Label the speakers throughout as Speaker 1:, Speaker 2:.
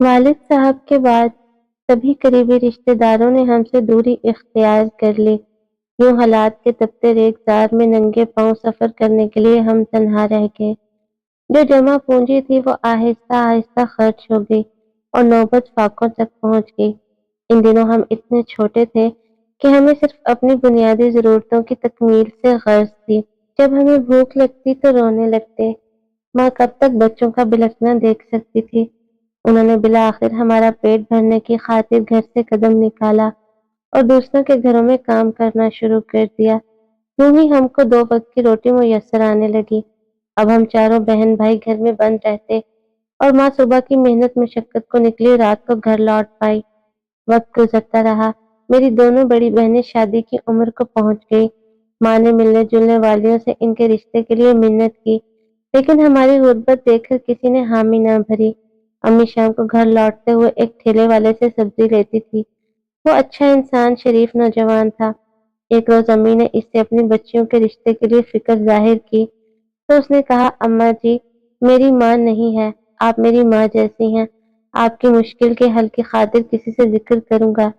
Speaker 1: والد صاحب کے بعد سبھی قریبی رشتے داروں نے ہم سے دوری اختیار کر لی۔ یوں حالات کے تپتے ریگزار میں ننگے پاؤں سفر کرنے کے لیے ہم تنہا رہ گئے۔ جو جمع پونجی تھی وہ آہستہ آہستہ خرچ ہو گئی اور نوبت فاقوں تک پہنچ گئی۔ ان دنوں ہم اتنے چھوٹے تھے کہ ہمیں صرف اپنی بنیادی ضرورتوں کی تکمیل سے غرض تھی۔ جب ہمیں بھوک لگتی تو رونے لگتے۔ ماں کب تک بچوں کا بلکنا دیکھ سکتی تھی؟ انہوں نے بالآخر ہمارا پیٹ بھرنے کی خاطر گھر سے قدم نکالا اور دوسروں کے گھروں میں کام کرنا شروع کر دیا۔ یوں ہی ہم کو 2 وقت کی روٹی میسر آنے لگی۔ اب ہم چاروں بہن بھائی گھر میں بند رہتے اور ماں صبح کی محنت مشقت کو نکلی رات کو گھر لوٹ پائی۔ وقت گزرتا رہا، میری دونوں بڑی بہنیں شادی کی عمر کو پہنچ گئی۔ ماں نے ملنے جلنے والیوں سے ان کے رشتے کے لیے منت کی، لیکن ہماری غربت دیکھ کر کسی نے حامی نہ بھری۔ امی شام کو گھر لوٹتے ہوئے ایک ٹھیلے والے سے سبزی لیتی تھی۔ وہ اچھا انسان، شریف نوجوان تھا۔ ایک روز امی نے اس سے اپنی بچیوں کے رشتے کے لیے فکر ظاہر کی تو اس نے کہا، اماں جی، میری ماں نہیں ہے، آپ میری ماں جیسی ہیں۔ آپ کی مشکل کے حل کی خاطر کسی سے ذکر کروں گا۔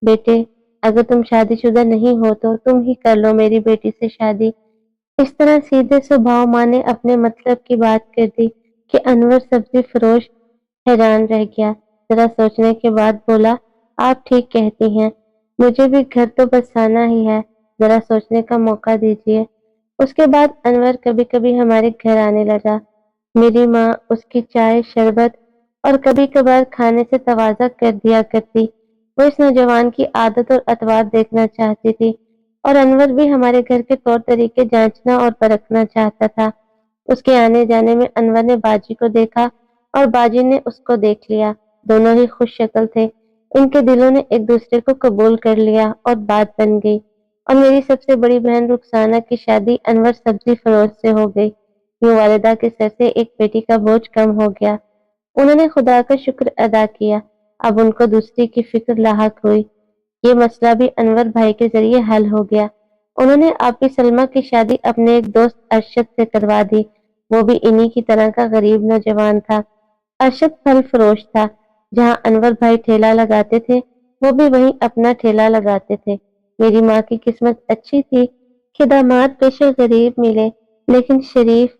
Speaker 1: بیٹے، اگر تم شادی شدہ نہیں ہو تو تم ہی کر لو میری بیٹی سے شادی۔ اس طرح سیدھے سبھاؤ ماں نے اپنے مطلب کی بات کر دی کہ انور سبزی فروش حیران رہ گیا۔ ذرا سوچنے کے بعد بولا، آپ ٹھیک کہتی ہیں، مجھے بھی گھر تو بسانا ہی ہے، ذرا سوچنے کا موقع دیجیے۔ اس کے بعد انور کبھی کبھی ہمارے گھر آنے لگا۔ میری ماں اس کی چائے، شربت اور کبھی کبھار کھانے سے تواضع کر دیا کرتی۔ وہ اس نوجوان کی عادت اور اطوار دیکھنا چاہتی تھی اور انور بھی ہمارے گھر کے طور طریقے جانچنا اور پرکھنا چاہتا تھا۔ اس کے آنے جانے میں انور نے باجی کو دیکھا اور باجی نے اس کو دیکھ لیا۔ دونوں ہی خوش شکل تھے۔ ان کے دلوں نے ایک دوسرے کو قبول کر لیا اور بات بن گئی، اور میری سب سے بڑی بہن رخسانہ کی شادی انور سبزی فروش سے ہو گئی۔ یوں والدہ کے سر سے ایک بیٹی کا بوجھ کم ہو گیا۔ انہوں نے خدا کا شکر ادا کیا۔ اب ان کو دوسری کی فکر لاحق ہوئی۔ یہ مسئلہ بھی انور بھائی کے ذریعے حل ہو گیا۔ انہوں نے آپی سلمہ کی شادی اپنے ایک دوست ارشد سے کروا دی۔ وہ بھی انہی کی طرح کا غریب نوجوان تھا۔ ارشد پھل فروش تھا۔ جہاں انور بھائی ٹھیلا لگاتے تھے وہ بھی وہیں اپنا ٹھیلا لگاتے تھے۔ میری ماں کی قسمت اچھی تھی کہ داماد پیشے غریب ملے، لیکن شریف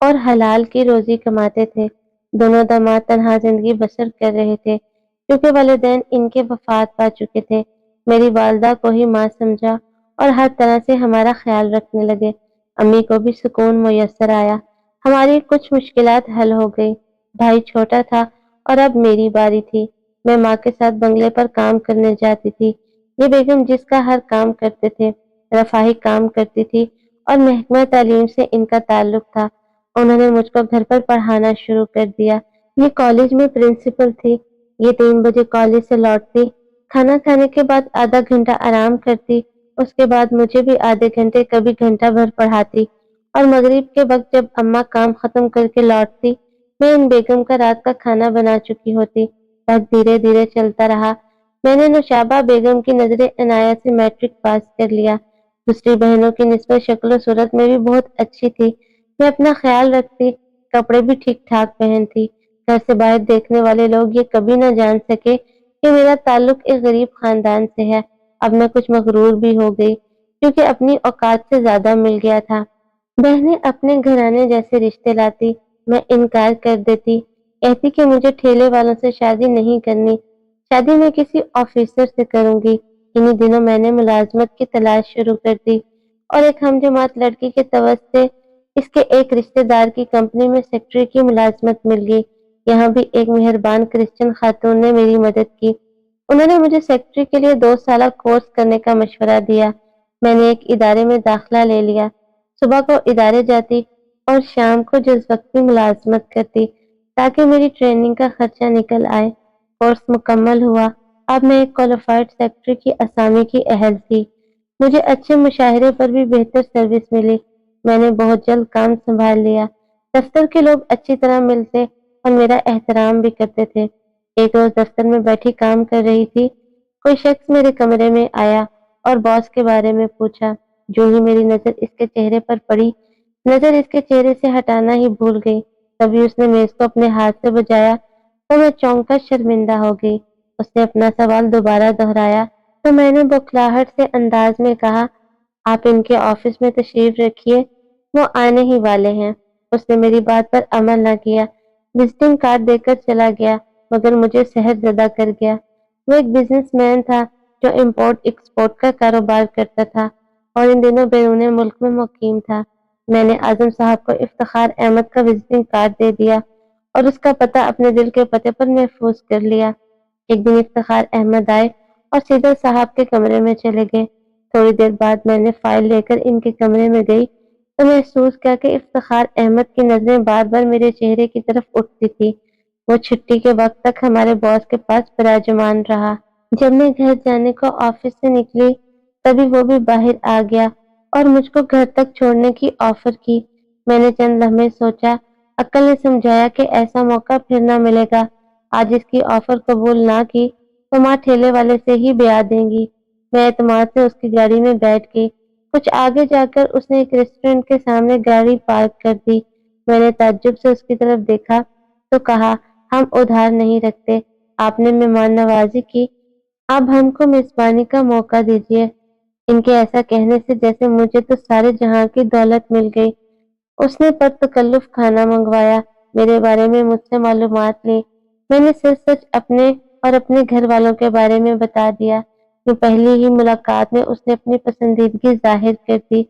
Speaker 1: اور حلال کی روزی کماتے تھے۔ دونوں داماد تنہا زندگی بسر کر رہے تھے کیونکہ والدین ان کے وفات پا چکے تھے۔ میری والدہ کو ہی ماں سمجھا اور ہر طرح سے ہمارا خیال رکھنے لگے۔ امی کو بھی سکون میسر آیا۔ ہماری کچھ مشکلات حل ہو گئی۔ بھائی چھوٹا تھا اور اب میری باری تھی۔ میں ماں کے ساتھ بنگلے پر کام کرنے جاتی تھی۔ یہ بیگم جس کا ہر کام کرتے تھے، رفاہی کام کرتی تھی اور محکمہ تعلیم سے ان کا تعلق تھا۔ انہوں نے مجھ کو گھر پر پڑھانا شروع کر دیا۔ یہ کالج میں پرنسپل تھی۔ یہ 3 بجے کالج سے لوٹتی، کھانا کھانے کے بعد آدھا گھنٹہ آرام کرتی، اس کے بعد مجھے بھی آدھے گھنٹے کبھی گھنٹہ بھر پڑھاتی، اور مغرب کے وقت جب اماں کام ختم کر کے لوٹتی میں ان بیگم کا رات کا کھانا بنا چکی ہوتی۔ وقت دھیرے دھیرے چلتا رہا۔ میں نے نوشابہ بیگم کی نظر عنایت سے میٹرک پاس کر لیا۔ دوسری بہنوں کی نسبت شکل و صورت میں بھی بہت اچھی تھی۔ میں اپنا خیال رکھتی، کپڑے بھی ٹھیک ٹھاک پہنتی۔ گھر سے باہر دیکھنے والے لوگ یہ کبھی نہ جان سکے کہ میرا تعلق ایک غریب خاندان سے ہے۔ اب میں کچھ مغرور بھی ہو گئی کیونکہ اپنی اوقات سے زیادہ مل گیا تھا۔ بہنیں اپنے گھرانے جیسے رشتے لاتی، میں انکار کر دیتی، کہتی کہ مجھے ٹھیلے والوں سے شادی نہیں کرنی، شادی میں کسی آفیسر سے کروں گی۔ انہی دنوں میں نے ملازمت کی تلاش شروع کر دی اور ایک ہم جماعت لڑکی کے توسط اس کے ایک رشتے دار کی کمپنی میں سیکٹری کی ملازمت مل گئی۔ یہاں بھی ایک مہربان کرسچن خاتون نے میری مدد کی۔ انہوں نے مجھے سیکٹری کے لیے 2 سالہ کورس کرنے کا مشورہ دیا۔ میں نے ایک ادارے میں داخلہ لے لیا۔ صبح کو ادارے جاتی اور شام کو جز وقتی ملازمت کرتی تاکہ میری ٹریننگ کا خرچہ نکل آئے۔ کورس مکمل ہوا۔ اب میں ایک کوالیفائڈ سیکٹری کی اسامی کی اہل تھی۔ مجھے اچھے مشاہرے پر بھی بہتر سروس ملی۔ میں نے بہت جلد کام سنبھال لیا۔ دفتر کے لوگ اچھی طرح ملتے اور میرا احترام بھی کرتے تھے۔ ایک روز دفتر میں بیٹھی کام کر رہی تھی، کوئی شخص میرے کمرے میں آیا اور باس کے بارے میں پوچھا۔ جو ہی میری نظر اس کے چہرے پر پڑی، نظر اس کے چہرے سے ہٹانا ہی بھول گئی۔ تبھی اس نے میز کو اپنے ہاتھ سے بجایا تو میں چونک کر شرمندہ ہو گئی۔ اس نے اپنا سوال دوبارہ دہرایا تو میں نے بوکھلاہٹ سے انداز میں کہا، آپ ان کے آفس میں تشریف رکھیے، وہ آنے ہی والے ہیں۔ اس نے میری بات پر عمل نہ کیا، وزٹنگ کارڈ دے کر چلا گیا، مگر مجھے سحر زدہ کر گیا۔ وہ ایک بزنس مین تھا جو امپورٹ ایکسپورٹ کا کاروبار کرتا تھا اور ان دنوں بیرون ملک میں مقیم تھا۔ میں نے اعظم صاحب کو افتخار احمد کا وزٹنگ کارڈ دے دیا اور اس کا پتہ اپنے دل کے پتے پر محفوظ کر لیا۔ ایک دن افتخار احمد آئے اور سیدھا صاحب کے کمرے میں چلے گئے۔ تھوڑی دیر بعد میں نے فائل لے کر ان کے کمرے میں گئی تو محسوس کیا کہ افتخار احمد کی نظریں بار بار میرے چہرے کی طرف اٹھتی تھی۔ وہ چھٹی کے وقت تک ہمارے باس کے پاس براجمان رہا۔ جب میں گھر جانے کو آفس سے نکلی تبھی وہ بھی باہر آ گیا اور مجھ کو گھر تک چھوڑنے کی آفر کی۔ میں نے چند لمحے سوچا، عقل نے سمجھایا کہ ایسا موقع پھر نہ ملے گا۔ آج اس کی آفر قبول نہ کی تو ماں ٹھیلے والے سے ہی بیاہ دیں گی۔ میں اعتماد سے اس کی گاڑی میں بیٹھ گئی۔ کچھ آگے جا کر اس نے ایک ریسٹورینٹ کے سامنے گاڑی پارک کر دی۔ میں نے تعجب سے اس کی طرف دیکھا تو کہا، ہم ادھار نہیں رکھتے، آپ نے مہمان نوازی کی، اب ہم کو میزبانی کا موقع دیجیے۔ ان کے ایسا کہنے سے جیسے مجھے تو سارے جہاں کی دولت مل گئی۔ اس نے پر تکلف کھانا منگوایا، میرے بارے میں مجھ سے معلومات لی۔ میں نے سچ سچ اپنے اور اپنے گھر والوں کے بارے میں بتا دیا کہ پہلی ہی ملاقات میں اس نے اپنی پسندیدگی ظاہر کر دی۔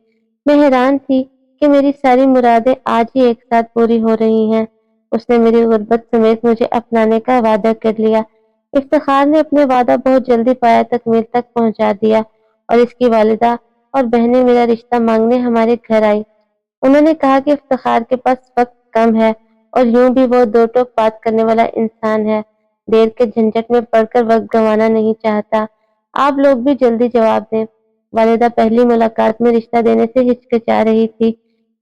Speaker 1: میں حیران تھی کہ میری ساری مرادیں آج ہی ایک ساتھ پوری ہو رہی ہیں۔ اس نے میری غربت سمیت مجھے اپنانے کا وعدہ کر لیا۔ افتخار نے اپنے وعدہ بہت جلدی پایا تکمیل تک پہنچا دیا اور اس کی والدہ اور بہنیں میرا رشتہ مانگنے ہمارے گھر آئی۔ انہوں نے کہا کہ افتخار کے پاس وقت کم ہے اور یوں بھی وہ دو ٹوک بات کرنے والا انسان ہے، دیر کے جھنجٹ میں پڑ کر وقت گنوانا نہیں چاہتا، آپ لوگ بھی جلدی جواب دیں۔ والدہ پہلی ملاقات میں رشتہ دینے سے ہچکچا رہی تھی،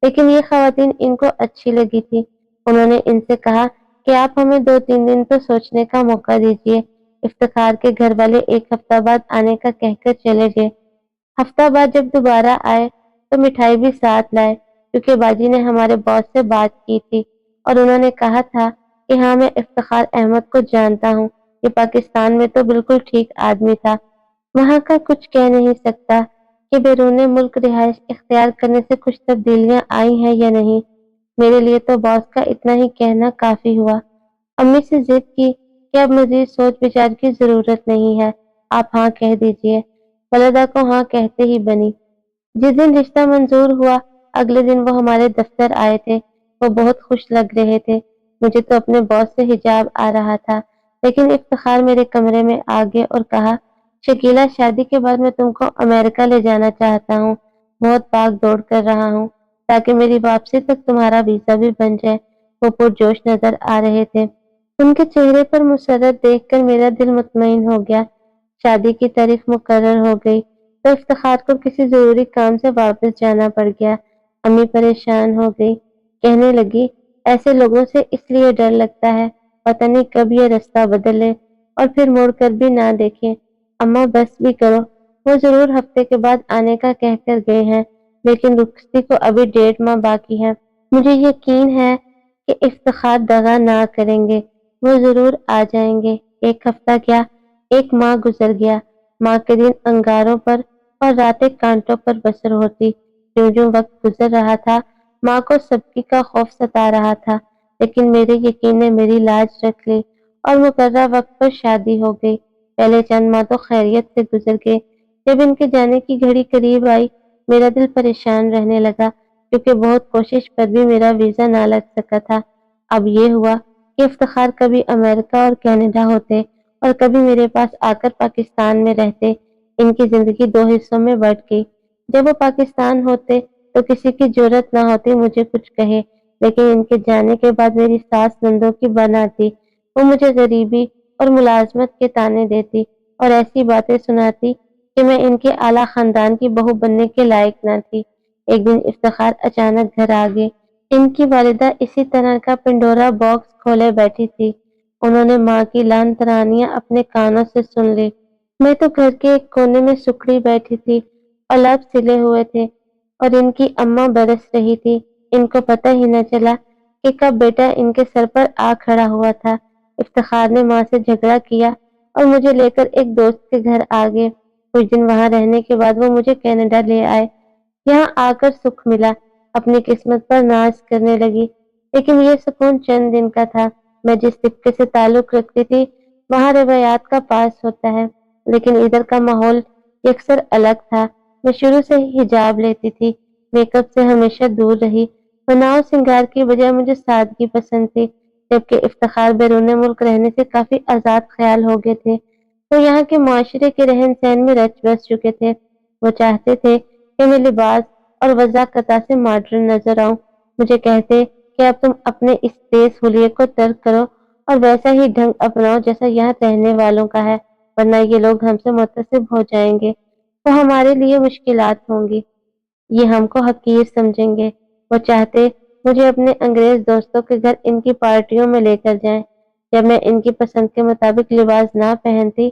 Speaker 1: لیکن یہ خواتین ان کو اچھی لگی تھی۔ انہوں نے ان سے کہا کہ آپ ہمیں 2-3 دن تو سوچنے کا موقع دیجیے۔ افتخار کے گھر والے ایک ہفتہ بعد آنے کا کہہ کر چلے گئے۔ ہفتہ بعد جب دوبارہ آئے تو مٹھائی بھی ساتھ لائے، کیونکہ باجی نے ہمارے باس سے بات کی تھی اور انہوں نے کہا تھا کہ ہاں میں افتخار احمد کو جانتا ہوں، یہ پاکستان میں تو بالکل ٹھیک آدمی تھا، وہاں کا کچھ کہہ نہیں سکتا کہ بیرون ملک رہائش اختیار کرنے سے کچھ تبدیلیاں آئی ہیں یا نہیں۔ میرے لیے تو باس کا اتنا ہی کہنا کافی ہوا۔ امی سے ضد کی کہ اب مزید سوچ بچار کی ضرورت نہیں ہے، آپ ہاں کہہ دیجیے۔ والدہ کو ہاں کہتے ہی بنی۔ جس دن رشتہ منظور ہوا اگلے دن وہ ہمارے دفتر آئے تھے۔ وہ بہت خوش لگ رہے تھے۔ مجھے تو اپنے باس سے حجاب آ رہا تھا، لیکن افتخار میرے کمرے میں آ گئے اور کہا، شکیلہ شادی کے بعد میں تم کو امریکہ لے جانا چاہتا ہوں، بہت بھاگ دوڑ کر رہا ہوں تاکہ میری واپسی تک تمہارا ویزا بھی بن جائے۔ وہ پرجوش نظر آ رہے تھے۔ ان کے چہرے پر مسرت دیکھ کر میرا دل مطمئن ہو گیا۔ شادی کی تاریخ مقرر ہو گئی تو افتخار کو کسی ضروری کام سے واپس جانا پڑ گیا۔ امی پریشان ہو گئی، کہنے لگی، ایسے لوگوں سے اس لیے ڈر لگتا ہے، پتہ نہیں کب یہ رستہ بدلے اور پھر موڑ کر بھی نہ دیکھیں۔ اماں بس بھی کرو، وہ ضرور ہفتے کے بعد آنے کا کہہ کر گئے ہیں، لیکن رخصتی کو ابھی 1.5 ماہ باقی ہے۔ مجھے یقین ہے کہ افتخار دغا نہ کریں گے، وہ ضرور آ جائیں گے۔ ایک ہفتہ کیا، 1 ماہ گزر گیا۔ ماں کے دن انگاروں پر اور راتیں کانٹوں پر بسر ہوتی۔ جو جو وقت گزر رہا تھا ماں کو سبکی کا خوف ستا رہا تھا، لیکن میرے یقین نے میری لاج رکھ لی اور مقررہ وقت پر شادی ہو گئی۔ پہلے چند ماہ تو خیریت سے گزر گئے۔ جب ان کے جانے کی گھڑی قریب آئی میرا دل پریشان رہنے لگا، کیونکہ بہت کوشش پر بھی میرا ویزا نہ لگ سکا تھا۔ اب یہ ہوا کہ افتخار کبھی امریکہ اور کینیڈا ہوتے اور کبھی میرے پاس آ کر پاکستان میں رہتے۔ ان کی زندگی 2 حصوں میں بٹ گئی۔ جب وہ پاکستان ہوتے تو کسی کی جرأت نہ ہوتی مجھے کچھ کہے، لیکن ان کے جانے کے بعد میری ساس نندوں کی بناتی، وہ مجھے غریبی اور ملازمت کے طعنے دیتی اور ایسی باتیں سناتی کہ میں ان کے اعلیٰ خاندان کی بہو بننے کے لائق نہ تھی۔ ایک دن افتخار اچانک گھر آ گئے۔ ان کی والدہ اسی طرح کا پنڈورا باکس کھولے بیٹھی تھی۔ انہوں نے ماں کی لان ترانیاں اپنے کانوں سے سن لی۔ میں تو گھر کے ایک کونے میں سکڑی بیٹھی تھی، الاف سلے ہوئے تھے اور ان کی اماں برس رہی تھی۔ ان کو پتہ ہی نہ چلا کہ کب بیٹا ان کے سر پر آ کھڑا ہوا تھا۔ افتخار نے ماں سے جھگڑا کیا اور مجھے لے کر ایک دوست کے گھر آ گئے۔ کچھ دن وہاں رہنے کے بعد وہ مجھے کینیڈا لے آئے۔ یہاں آ کر سکھ ملا، اپنی قسمت پر ناز کرنے لگی، لیکن یہ سکون چند دن کا تھا۔ میں جس طبقے سے تعلق رکھتی تھی وہاں روایات کا پاس ہوتا ہے، لیکن ادھر کا ماحول یکسر الگ تھا۔ میں شروع سے ہی حجاب لیتی تھی، میک اپ سے ہمیشہ دور رہی، بناؤ سنگار کی بجائے مجھے سادگی پسند تھی، جبکہ افتخار بیرون ملک رہنے سے کافی آزاد خیال ہو گئے تھے۔ وہ یہاں کے معاشرے کے رہن سہن میں رچ بس چکے تھے۔ وہ چاہتے تھے کہ میں لباس اور وضاحت سے ماڈرن نظر آؤں۔ مجھے کہتے کہ اب تم اپنے اس تیز حلیے کو ترک کرو اور ویسا ہی ڈھنگ اپناؤ جیسا یہاں رہنے والوں کا ہے، ورنہ یہ لوگ ہم سے متصب ہو جائیں گے، تو ہمارے لیے مشکلات ہوں گی، یہ ہم کو حقیر سمجھیں گے۔ وہ چاہتے مجھے اپنے انگریز دوستوں کے گھر ان کی پارٹیوں میں لے کر جائیں۔ جب میں ان کی پسند کے مطابق لباس نہ پہنتی،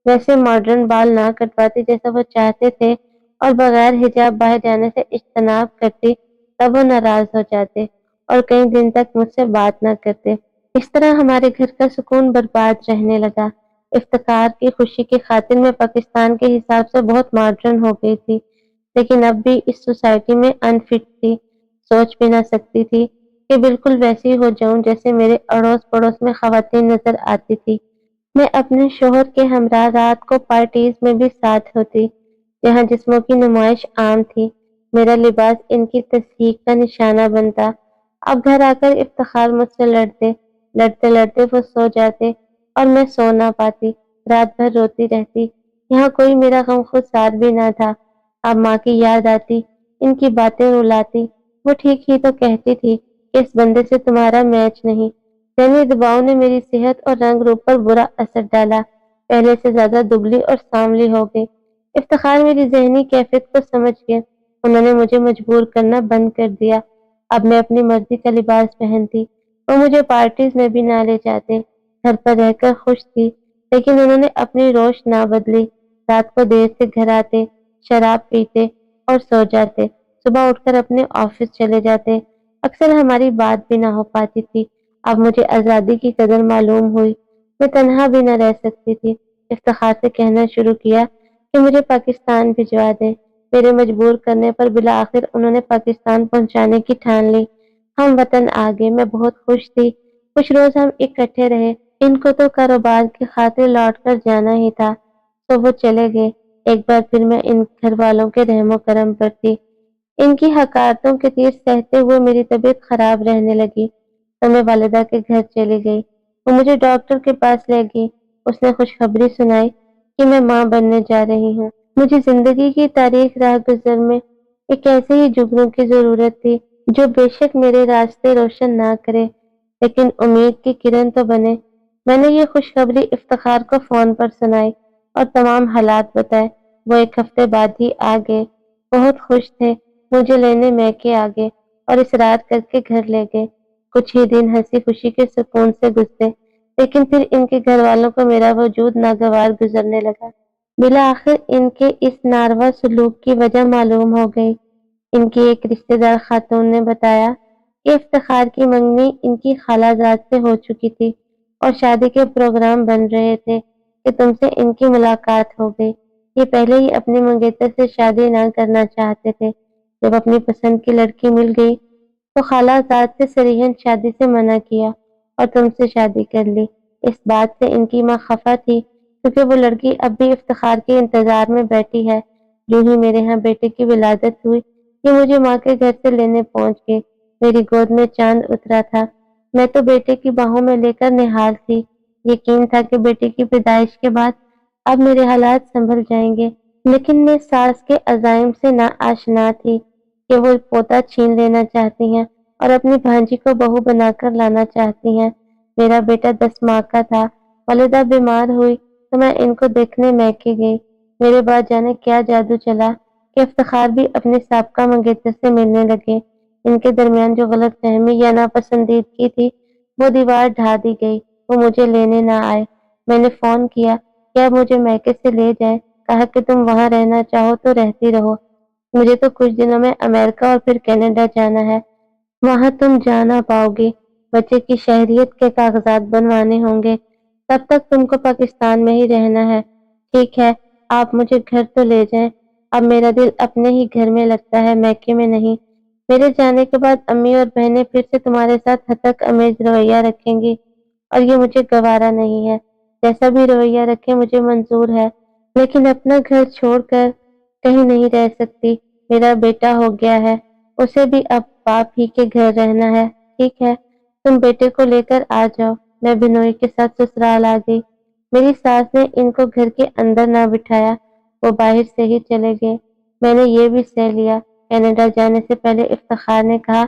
Speaker 1: ویسے ماڈرن بال نہ کٹواتی جیسا وہ چاہتے تھے اور بغیر حجاب باہر جانے سے اجتناب کرتی، تب وہ ناراض ہو جاتے اور کئی دن تک مجھ سے بات نہ کرتے۔ اس طرح ہمارے گھر کا سکون برباد رہنے لگا۔ افتخار کی خوشی کی خاطر میں پاکستان کے حساب سے بہت ماڈرن ہو گئی تھی، لیکن اب بھی اس سوسائٹی میں انفٹ تھی۔ سوچ بھی نہ سکتی تھی کہ بالکل ویسی ہو جاؤں جیسے میرے اڑوس پڑوس میں خواتین نظر آتی تھی۔ میں اپنے شوہر کے ہمراہ رات کو پارٹیز میں بھی ساتھ ہوتی، جہاں جسموں کی نمائش عام تھی۔ میرا لباس ان کی تصدیق کا نشانہ بنتا۔ اب گھر آ کر افتخار مجھ سے لڑتے لڑتے وہ سو جاتے اور میں سو نہ پاتی، رات بھر روتی رہتی۔ یہاں کوئی میرا غم خود ساتھ بھی نہ تھا۔ اب ماں کی یاد آتی، ان کی باتیں رلاتی۔ وہ ٹھیک ہی تو کہتی تھی کہ اس بندے سے تمہارا میچ نہیں۔ ذہنی دباؤ نے میری صحت اور رنگ روپ پر برا اثر ڈالا، پہلے سے زیادہ دبلی اور سانولی ہو گئی۔ افتخار میری ذہنی کیفیت کو سمجھ گئے، انہوں نے مجھے مجبور کرنا بند کر دیا۔ اب میں اپنی مرضی کا لباس پہنتی، وہ مجھے پارٹیز میں بھی نہ لے جاتے۔ گھر پر رہ کر خوش تھی، لیکن انہوں نے اپنی روش نہ بدلی۔ رات کو دیر سے گھر آتے، شراب پیتے اور سو جاتے، صبح اٹھ کر اپنے آفس چلے جاتے۔ اکثر ہماری بات بھی نہ ہو پاتی تھی۔ اب مجھے آزادی کی قدر معلوم ہوئی، میں تنہا بھی نہ رہ سکتی تھی۔ افتخار سے کہنا شروع کیا کہ مجھے پاکستان بھجوا دیں۔ میرے مجبور کرنے پر بالآخر انہوں نے پاکستان پہنچانے کی ٹھان لی۔ ہم وطن آ گئے، میں بہت خوش تھی۔ کچھ روز ہم اکٹھے رہے، ان کو تو کاروبار کی خاطر لوٹ کر جانا ہی تھا، تو وہ چلے گئے۔ ایک بار پھر میں ان گھر والوں کے رحم و کرم پر تھی۔ ان کی حقارتوں کے تیر سہتے ہوئے میری طبیعت خراب رہنے لگی، تو میں والدہ کے گھر چلی گئی۔ وہ مجھے ڈاکٹر کے پاس لے گئی۔ اس نے خوشخبری سنائی کہ میں ماں بننے جا رہی ہوں۔ مجھے زندگی کی تاریخ راہ گزر میں ایک ایسے ہی جگنوں کی ضرورت تھی جو بے شک میرے راستے روشن نہ کرے، لیکن امید کی کرن تو بنے۔ میں نے یہ خوشخبری افتخار کو فون پر سنائی اور تمام حالات بتائے۔ وہ ایک ہفتے بعد ہی آ گئے، بہت خوش تھے، مجھے لینے میکے آ گئے اور اصرار کر کے گھر لے گئے۔ کچھ ہی دن ہنسی خوشی کے سکون سے گزرے، لیکن پھر ان کے گھر والوں کو میرا وجود ناگوار گزرنے لگا۔ بالآخر ان کے اس ناروا سلوک کی وجہ معلوم ہو گئی۔ ان کی ایک رشتہ دار خاتون نے بتایا کہ افتخار کی منگنی ان کی خالہ زاد سے ہو چکی تھی اور شادی کے پروگرام بن رہے تھے کہ تم سے ان کی ملاقات ہو گئی۔ یہ پہلے ہی اپنی منگیتر سے شادی نہ کرنا چاہتے تھے۔ جب اپنی پسند کی لڑکی مل گئی تو خالہ زاد سے صریحاً شادی سے منع کیا اور تم سے شادی کر لی۔ اس بات سے ان کی ماں خفا تھی، کیونکہ وہ لڑکی اب بھی افتخار کے انتظار میں بیٹھی ہے۔ یوں ہی میرے ہاں بیٹے کی ولادت ہوئی کہ مجھے ماں کے گھر سے لینے پہنچ گئے۔ میری گود میں چاند اترا تھا، میں تو بیٹے کی باہوں میں لے کر نہال تھی۔ یقین تھا کہ بیٹے کی پیدائش کے بعد اب میرے حالات سنبھل جائیں گے، لیکن میں ساس کے عزائم سے نا آشنا تھی کہ وہ پوتا چھین لینا چاہتی ہیں اور اپنی بھانجی کو بہو بنا کر لانا چاہتی ہیں۔ میرا بیٹا 10 ماہ کا تھا، والدہ بیمار ہوئی تو میں ان کو دیکھنے میکے گئی۔ میرے بعد جانے کیا جادو چلا کہ افتخار بھی اپنے سابقہ منگیتر سے ملنے لگے۔ ان کے درمیان جو غلط فہمی یا ناپسندیدگی تھی وہ دیوار ڈھا دی گئی۔ وہ مجھے لینے نہ آئے۔ میں نے فون کیا کہ اب مجھے میکے سے لے جائیں، کہا کہ تم وہاں رہنا چاہو تو رہتی رہو، مجھے تو کچھ دنوں میں امریکہ اور پھر کینیڈا جانا ہے، وہاں تم جا نہ پاؤ گی۔ بچے کی شہریت کے کاغذات بنوانے ہوں گے، تب تک تم کو پاکستان میں ہی رہنا ہے۔ ٹھیک ہے، آپ مجھے گھر تو لے جائیں، اب میرا دل اپنے ہی گھر میں لگتا ہے، میکے میں نہیں۔ میرے جانے کے بعد امی اور بہنیں پھر سے تمہارے ساتھ ہتک امیز رویہ رکھیں گی اور یہ مجھے گوارا نہیں ہے۔ جیسا بھی رویہ رکھے مجھے منظور ہے، لیکن اپنا گھر چھوڑ کر کہیں نہیں رہ سکتی۔ میرا بیٹا ہو گیا ہے، اسے بھی اب باپ ہی کے گھر رہنا ہے۔ ٹھیک ہے، تم بیٹے کو لے کر آ جاؤ۔ میں بنوئی کے ساتھ سسرال آ گئی۔ میری ساس نے ان کو گھر کے اندر نہ بٹھایا، وہ باہر سے ہی چلے گئے۔ میں نے یہ بھی سہ لیا۔ کینیڈا جانے سے پہلے افتخار نے کہا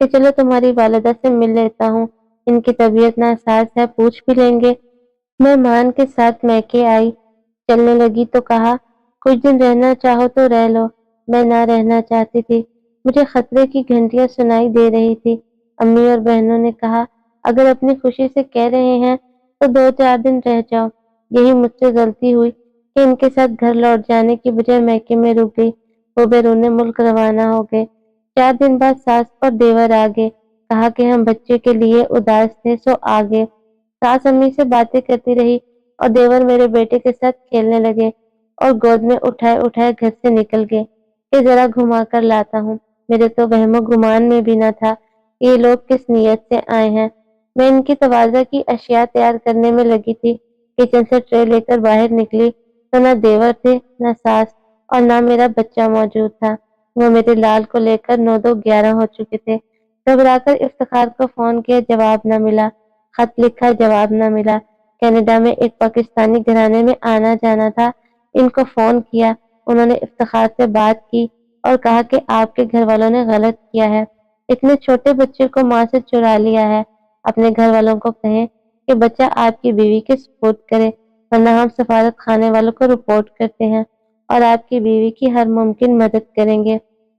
Speaker 1: کہ چلو تمہاری والدہ سے مل لیتا ہوں، ان کی طبیعت ناساز ہے، پوچھ بھی لیں گے۔ میں مان کے ساتھ میکے آئی، چلنے لگی تو کہا کچھ دن رہنا چاہو تو رہ لو۔ میں نہ رہنا چاہتی تھی، مجھے خطرے کی گھنٹیاں سنائی دے رہی تھی۔ امی اور بہنوں نے کہا اگر اپنی خوشی سے کہہ رہے ہیں تو 2-4 دن رہ جاؤ۔ یہی مجھ سے غلطی ہوئی کہ ان کے ساتھ گھر لوٹ جانے کی بجائے میکے میں رک گئی۔ وہ بیرون ملک روانہ ہو گئے۔ 4 دن بعد ساس اور دیور آ گئے، کہا کہ ہم بچے کے لیے اداس تھے سو آ گئے۔ ساس امی سے باتیں کرتی رہی اور دیور میرے بیٹے کے ساتھ کھیلنے لگے اور گود میں اٹھائے اٹھائے گھر سے نکل گئے کہ ذرا گھما کر لاتا ہوں۔ میرے تو وہم و گمان میں بھی نہ تھا کہ یہ لوگ کس نیت سے آئے ہیں۔ میں ان کی تواضع کی اشیاء تیار کرنے میں لگی تھی، کچن سے ٹرے لے کر باہر نکلی تو نہ دیور تھے، نہ ساس اور نہ میرا بچہ موجود تھا۔ وہ میرے لال کو لے کر 9-2-11 ہو چکے تھے۔ گھبرا کر افتخار کو فون کیا، جواب نہ ملا۔ خط لکھا، جواب نہ ملا۔ کینیڈا میں ایک پاکستانی گھرانے میں آنا جانا تھا، ان کو فون کیا، انہوں نے افتخار سے بات کی اور کہا کہ آپ کے گھر والوں نے غلط کیا ہے، اتنے چھوٹے بچے کو ماں سے چرا لیا ہے۔ اپنے گھر والوں کو کہیں کہ بچہ آپ کی بیوی کے سپرد کرے، ورنہ ہم سفارت خانے والوں کو رپورٹ کرتے ہیں اور آپ کی بیوی کی ہر ممکن مدد کریں گے۔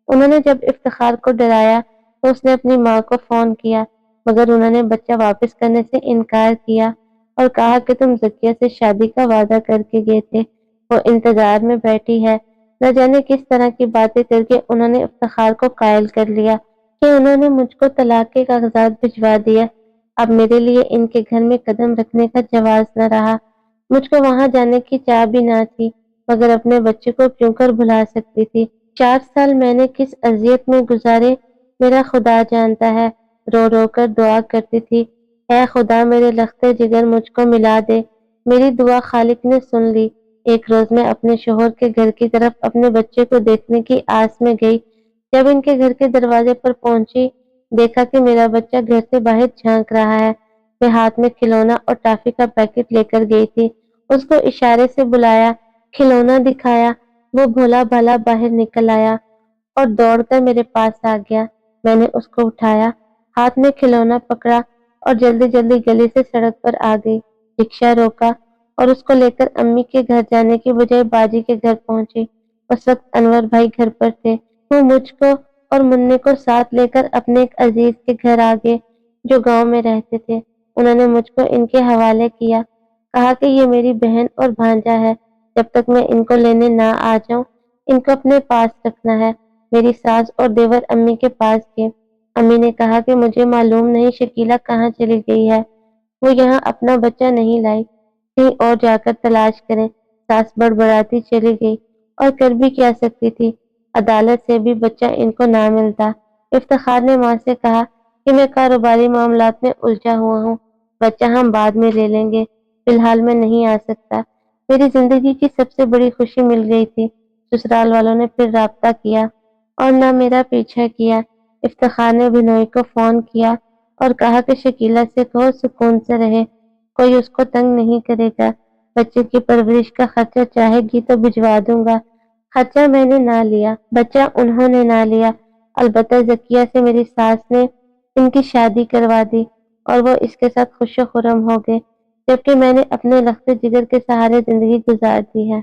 Speaker 1: انہوں نے جب افتخار کو ڈرایا تو اس نے اپنی ماں کو فون کیا، مگر انہوں نے بچہ واپس کرنے سے انکار کیا اور کہا کہ تم زکیہ سے شادی کا وعدہ کر کے گئے تھے، وہ انتظار میں بیٹھی ہے۔ نہ جانے کس طرح کی باتیں کر کے انہوں نے افتخار کو قائل کر لیا کہ انہوں نے مجھ کو طلاق کے کاغذات بھجوا دیے۔ اب میرے لیے ان کے گھر میں قدم رکھنے کا جواز نہ رہا۔ مجھ کو وہاں جانے کی چاہ بھی نہ تھی، مگر اپنے بچے کو کیوں کر بھلا سکتی تھی۔ 4 سال میں نے کس اذیت میں گزارے میرا خدا جانتا ہے۔ رو رو کر دعا کرتی تھی، اے خدا میرے لختے جگر مجھ کو ملا دے۔ میری دعا خالق نے سن لی۔ ایک روز میں اپنے شوہر کے گھر کی طرف اپنے بچے کو دیکھنے کی آس میں گئی۔ جب ان کے گھر کے دروازے پر پہنچی، دیکھا کہ میرا بچہ گھر سے باہر جھانک رہا ہے۔ میں ہاتھ میں کھلونا اور ٹافی کا پیکٹ لے کر گئی تھی، اس کو اشارے سے بلایا، کھلونا دکھایا، وہ بھولا بھالا باہر نکل آیا اور دوڑ کر میرے پاس آ گیا۔ میں نے اس کو اٹھایا، ہاتھ میں کھلونا پکڑا اور جلدی جلدی گلی سے سڑک پر آ گئی، رکشہ روکا اور اس کو لے کر امی کے گھر جانے کی بجائے باجی کے گھر پہنچی۔ اس وقت انور بھائی گھر پر تھے، وہ مجھ کو اور مننے کو ساتھ لے کر اپنے ایک عزیز کے گھر آ گئے جو گاؤں میں رہتے تھے۔ انہوں نے مجھ کو ان کے حوالے کیا، کہا کہ یہ میری بہن اور بھانجا ہے، جب تک میں ان کو لینے نہ آ جاؤں ان کو اپنے پاس رکھنا ہے۔ میری ساس اور دیور امی کے پاس گئے۔ امی نے کہا کہ مجھے معلوم نہیں شکیلہ کہاں چلی گئی ہے، وہ یہاں اپنا بچہ نہیں لائی، کہیں اور جا کر تلاش کریں۔ ساس بڑبڑاتی چلی گئی اور کر بھی کیا سکتی تھی، عدالت سے بھی بچہ ان کو نہ ملتا۔ افتخار نے ماں سے کہا کہ میں کاروباری معاملات میں الجھا ہوا ہوں، بچہ ہم بعد میں لے لیں گے، فی الحال میں نہیں آ سکتا۔ میری زندگی کی سب سے بڑی خوشی مل گئی تھی۔ سسرال والوں نے پھر رابطہ کیا اور نہ میرا پیچھا کیا۔ افتخار نے بنوئی کو فون کیا اور کہا کہ شکیلہ سے کہو سکون سے رہے، کوئی اس کو تنگ نہیں کرے گا، بچے کی پرورش کا خرچہ چاہے گی تو بھجوا دوں گا۔ خرچہ میں نے نہ لیا، بچہ انہوں نے نہ لیا، البتہ زکیہ سے میری ساس نے ان کی شادی کروا دی اور وہ اس کے ساتھ خوش و خرم ہو گئے، جبکہ میں نے اپنے لخت جگر کے سہارے زندگی گزار دی ہے۔